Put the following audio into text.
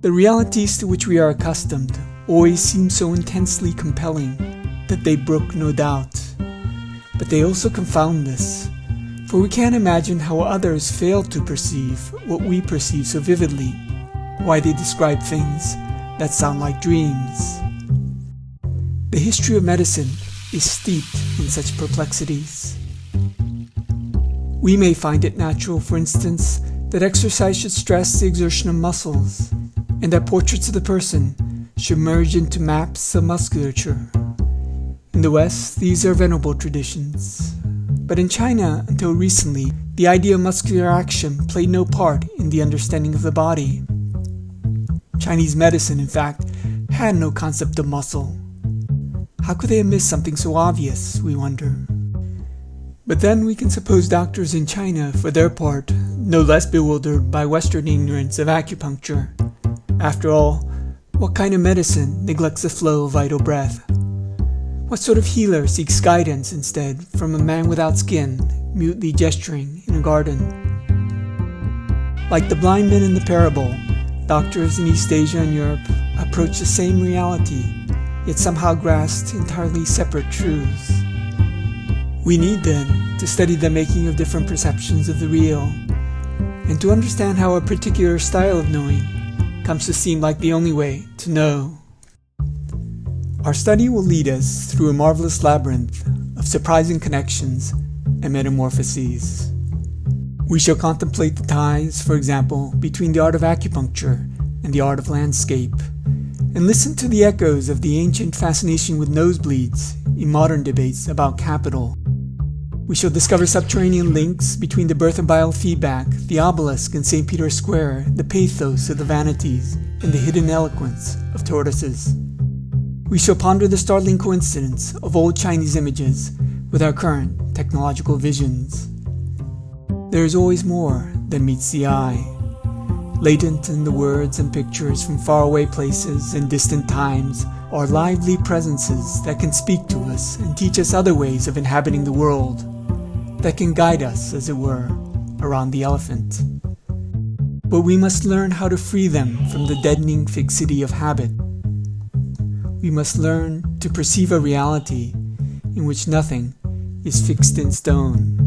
The realities to which we are accustomed always seem so intensely compelling that they brook no doubt. But they also confound us, for we can't imagine how others fail to perceive what we perceive so vividly, why they describe things that sound like dreams. The history of medicine is steeped in such perplexities. We may find it natural, for instance, that exercise should stress the exertion of muscles, and that portraits of the person should merge into maps of musculature. In the West, these are venerable traditions. But in China, until recently, the idea of muscular action played no part in the understanding of the body. Chinese medicine, in fact, had no concept of muscle. How could they have missed something so obvious, we wonder? But then we can suppose doctors in China, for their part, no less bewildered by Western ignorance of acupuncture. After all, what kind of medicine neglects the flow of vital breath? What sort of healer seeks guidance instead from a man without skin, mutely gesturing in a garden? Like the blind men in the parable, doctors in East Asia and Europe approach the same reality, yet somehow grasp entirely separate truths. We need then to study the making of different perceptions of the real, and to understand how a particular style of knowing comes to seem like the only way to know. Our study will lead us through a marvelous labyrinth of surprising connections and metamorphoses. We shall contemplate the ties, for example, between the art of acupuncture and the art of landscape, and listen to the echoes of the ancient fascination with nosebleeds in modern debates about capital. We shall discover subterranean links between the birth of biofeedback, the obelisk in St. Peter's Square, the pathos of the vanities, and the hidden eloquence of tortoises. We shall ponder the startling coincidence of old Chinese images with our current technological visions. There is always more than meets the eye. Latent in the words and pictures from faraway places and distant times are lively presences that can speak to us and teach us other ways of inhabiting the world, that can guide us, as it were, around the elephant. But we must learn how to free them from the deadening fixity of habit. We must learn to perceive a reality in which nothing is fixed in stone.